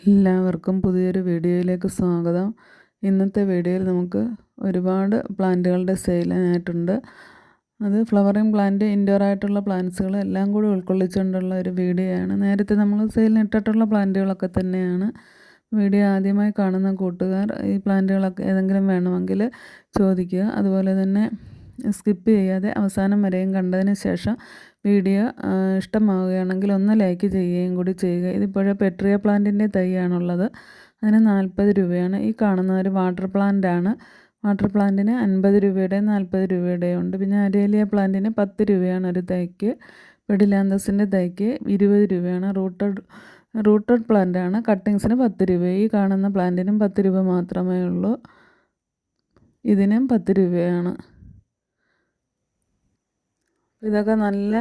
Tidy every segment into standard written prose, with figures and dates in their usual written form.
എല്ലാവർക്കും പുതിയൊരു വീഡിയോയിലേക്ക് സ്വാഗതം. ഇന്നത്തെ വീഡിയോയിൽ നമുക്ക് ഒരുപാട് പ്ലാന്റുകളുടെ സെയിലിനായിട്ടുണ്ട്. അത് ഫ്ലവറിങ് പ്ലാന്റ്, ഇൻഡോർ ആയിട്ടുള്ള പ്ലാന്റ്സുകൾ എല്ലാം കൂടി ഉൾക്കൊള്ളിച്ചുകൊണ്ടുള്ള ഒരു വീഡിയോ ആണ്. നേരത്തെ നമ്മൾ സെയിലിനിട്ടിട്ടുള്ള പ്ലാന്റുകളൊക്കെ തന്നെയാണ്. വീഡിയോ ആദ്യമായി കാണുന്ന കൂട്ടുകാർ ഈ പ്ലാന്റുകളൊക്കെ ഏതെങ്കിലും വേണമെങ്കിൽ ചോദിക്കുക. അതുപോലെ തന്നെ സ്കിപ്പ് ചെയ്യാതെ അവസാനം വരെയും കണ്ടതിന് ശേഷം വീഡിയോ ഇഷ്ടമാവുകയാണെങ്കിൽ ഒന്ന് ലൈക്ക് ചെയ്യുകയും കൂടി ചെയ്യുക. ഇതിപ്പോൾ പെട്രിയ പ്ലാന്റിൻ്റെ തൈയാണുള്ളത്. അതിന് 40 രൂപയാണ്. ഈ കാണുന്ന ഒരു വാട്ടർ പ്ലാന്റ് ആണ്. വാട്ടർ പ്ലാന്റിന് 50 രൂപയുടെയും 40 രൂപയുടെയും ഉണ്ട്. പിന്നെ അരേലിയ പ്ലാന്റിന് 10 രൂപയാണ് ഒരു തൈക്ക്. പെഡിലാന്തസിൻ്റെ തൈക്ക് 20 രൂപയാണ്. റൂട്ടഡ് പ്ലാന്റ് ആണ്. കട്ടിങ്സിന് 10 രൂപ. ഈ കാണുന്ന പ്ലാന്റിനും 10 രൂപ മാത്രമേ ഉള്ളൂ. ഇതിനും 10 രൂപയാണ്. ഇതൊക്കെ നല്ല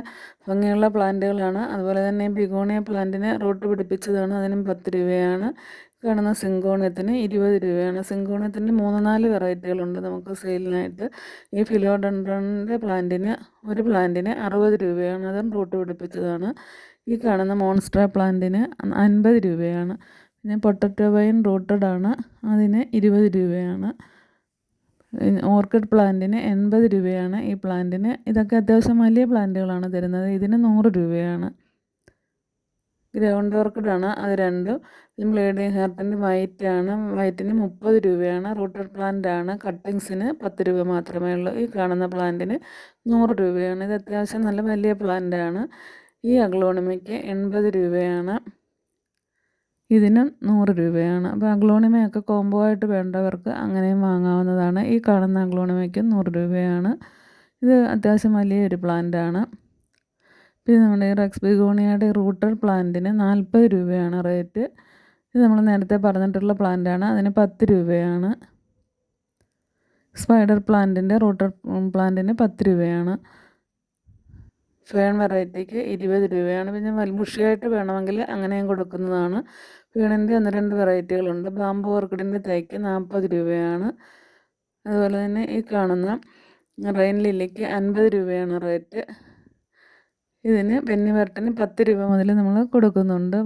ഭംഗിയുള്ള പ്ലാന്റുകളാണ്. അതുപോലെ തന്നെ ബിഗോണിയ പ്ലാന്റിന് റൂട്ട് പിടിപ്പിച്ചതാണ്. അതിനും 10 രൂപയാണ്. കാണുന്ന സിങ്കോണിയത്തിന് 20 രൂപയാണ്. സിങ്കോണിയത്തിൻ്റെ 3-4 വെറൈറ്റികളുണ്ട് നമുക്ക് സെയിലിനായിട്ട്. ഈ ഫിലോഡെൻഡ്രോണിൻ്റെ ഒരു പ്ലാന്റിന് 60 രൂപയാണ്. അതും റൂട്ട് പിടിപ്പിച്ചതാണ്. ഈ കാണുന്ന മോൺസ്റ്റർ പ്ലാന്റിന് 50 രൂപയാണ്. പിന്നെ പൊട്ടറ്റോ വൈൻ റൂട്ടഡ് ആണ്. അതിന് 20 രൂപയാണ്. ഓർക്കിഡ് പ്ലാന്റിന് 80 രൂപയാണ്. ഈ പ്ലാന്റിന് ഇതൊക്കെ അത്യാവശ്യം വലിയ പ്ലാന്റുകളാണ് തരുന്നത്. ഇതിന് 100 രൂപയാണ്. ഗ്രൗണ്ട് ഓർക്കിഡാണ് അത് രണ്ടും. ബ്ലീഡിംഗ് ഹാർട്ടിൻ്റെ വൈറ്റിന് 30 രൂപയാണ്. റൂട്ടഡ് പ്ലാന്റ് ആണ്. കട്ടിങ്സിന് 10 രൂപ മാത്രമേ ഉള്ളൂ. ഈ കാണുന്ന പ്ലാന്റിന് 100 രൂപയാണ്. ഇത് അത്യാവശ്യം നല്ല വലിയ പ്ലാന്റ് ആണ്. ഈ അഗ്ലോണിമയ്ക്ക് 80 രൂപയാണ്. ഇതിനും 100 രൂപയാണ്. അപ്പോൾ അഗ്ലോണിമയൊക്കെ കോംബോ ആയിട്ട് വേണ്ടവർക്ക് അങ്ങനെയും വാങ്ങാവുന്നതാണ്. ഈ കാണുന്ന അഗ്ലോണിമയ്ക്ക് 100 രൂപയാണ്. ഇത് അത്യാവശ്യം വലിയൊരു പ്ലാന്റ് ആണ്. പിന്നെ നമ്മുടെ ഈ റെക്സ് ബിഗോണിയയുടെ റൂട്ടഡ് പ്ലാന്റിന് 40 രൂപയാണ് റേറ്റ്. ഇത് നമ്മൾ നേരത്തെ പറഞ്ഞിട്ടുള്ള പ്ലാന്റ് ആണ്. അതിന് 10 രൂപയാണ്. സ്പൈഡർ പ്ലാന്റിൻ്റെ റൂട്ടഡ് പ്ലാന്റിന് 10 രൂപയാണ്. ഫേൺ വെറൈറ്റിക്ക് 20 രൂപയാണ്. പിന്നെ ബുഷിയായിട്ട് വേണമെങ്കിൽ അങ്ങനെയും കൊടുക്കുന്നതാണ്. ഫേണിൻ്റെ 1-2 വെറൈറ്റികളുണ്ട്. ബാംബു ഓർക്കിഡിൻ്റെ തൈക്ക് 40 രൂപയാണ്. അതുപോലെ തന്നെ ഈ കാണുന്ന റെയിൻ ലില്ലിക്ക് 50 രൂപയാണ് റേറ്റ്. ഇതിന് ബെന്നിവർട്ടിന് 10 രൂപ മുതൽ നമ്മൾ കൊടുക്കുന്നുണ്ട്.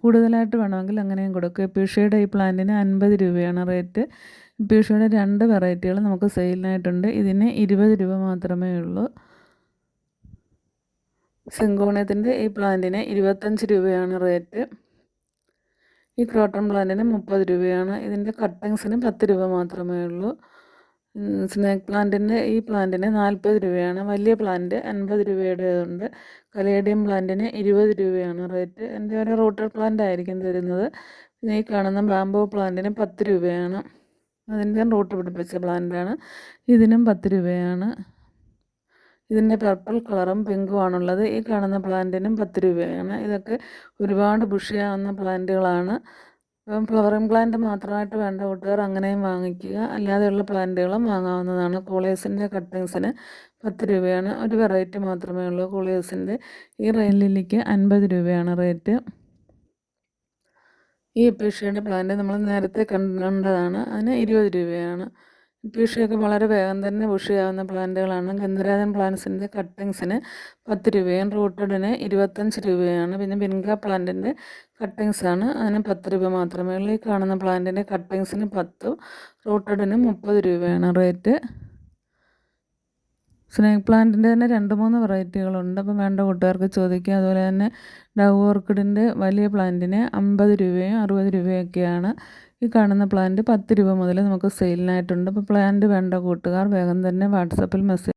കൂടുതലായിട്ട് വേണമെങ്കിൽ അങ്ങനെയും കൊടുക്കും. എപ്പീഷ്യയുടെ ഈ പ്ലാന്റിന് 50 രൂപയാണ് റേറ്റ്. എപ്പീഷ്യയുടെ 2 വെറൈറ്റികൾ നമുക്ക് സെയിലിനായിട്ടുണ്ട്. ഇതിന് 20 രൂപ മാത്രമേ ഉള്ളൂ. സിങ്കോണിയത്തിൻ്റെ ഈ പ്ലാന്റിന് 25 രൂപയാണ് റേറ്റ്. ഈ ക്രോട്ടൺ പ്ലാന്റിന് 30 രൂപയാണ്. ഇതിൻ്റെ കട്ടിങ്സിന് 10 രൂപ മാത്രമേ ഉള്ളൂ. സ്നേക്ക് പ്ലാന്റിൻ്റെ ഈ പ്ലാന്റിന് 40 രൂപയാണ്. വലിയ പ്ലാന്റ് 50 രൂപയുടേതുണ്ട്. കലേഡിയം പ്ലാന്റിന് 20 രൂപയാണ് റേറ്റ്. എൻ്റെ ഒരു റൂട്ടഡ് പ്ലാന്റ് ആയിരിക്കും തരുന്നത്. പിന്നെ ഈ കാണുന്ന ബാംബോ പ്ലാന്റിന് 10 രൂപയാണ്. അതിൻ്റെ റൂട്ട് പിടിപ്പിച്ച പ്ലാന്റാണ്. ഇതിനും 10 രൂപയാണ്. ഇതിൻ്റെ പർപ്പിൾ കളറും പിങ്കും ആണുള്ളത്. ഈ കാണുന്ന പ്ലാന്റിനും 10 രൂപയാണ്. ഇതൊക്കെ ഒരുപാട് ബുഷിയാവുന്ന പ്ലാന്റുകളാണ്. അപ്പം ഫ്ലവറിങ് പ്ലാന്റ് മാത്രമായിട്ട് വേണ്ട കൂട്ടുകാർ അങ്ങനെയും വാങ്ങിക്കുക. അല്ലാതെയുള്ള പ്ലാന്റുകളും വാങ്ങാവുന്നതാണ്. കോളിയസിൻ്റെ കട്ടിങ്സിന് 10 രൂപയാണ്. ഒരു വെറൈറ്റി മാത്രമേ ഉള്ളൂ കോളിയസിൻ്റെ. ഈ റെയിൻ ലില്ലിക്ക് 50 രൂപയാണ് റേറ്റ്. ഈ എപ്പീഷ്യയുടെ പ്ലാന്റ് നമ്മൾ നേരത്തെ കണ്ടതാണ്. അതിന് 20 രൂപയാണ്. എപ്പീഷ്യയൊക്കെ വളരെ വേഗം തന്നെ ബുഷിയാവുന്ന പ്ലാന്റുകളാണ്. ഗന്ധരാജൻ പ്ലാന്റ്സിൻ്റെ കട്ടിങ്സിന് 10 രൂപയും റൂട്ടഡിന് 25 രൂപയാണ്. പിന്നെ ബിൻക പ്ലാന്റിൻ്റെ കട്ടിങ്സാണ്. അതിന് 10 രൂപ മാത്രമേ ഉള്ളൂ. ഈ കാണുന്ന പ്ലാന്റിൻ്റെ കട്ടിങ്സിന് 10, റൂട്ടഡിന് 30 രൂപയാണ് റേറ്റ്. സ്നേക്ക് പ്ലാന്റിൻ്റെ തന്നെ 2-3 വെറൈറ്റികളുണ്ട്. അപ്പം വേണ്ട കൂട്ടുകാർക്ക് ചോദിക്കുക. അതുപോലെ തന്നെ ഡവ് ഓർക്കിഡിൻ്റെ വലിയ പ്ലാന്റിന് 50 രൂപയും 60 രൂപയൊക്കെയാണ്. ഈ കാണുന്ന പ്ലാന്റ് 10 രൂപ മുതൽ നമുക്ക് സെയിലിനായിട്ടുണ്ട്. അപ്പോൾ പ്ലാന്റ് വേണ്ട കൂട്ടുകാർ വേഗം തന്നെ വാട്സപ്പിൽ മെസ്സേജ്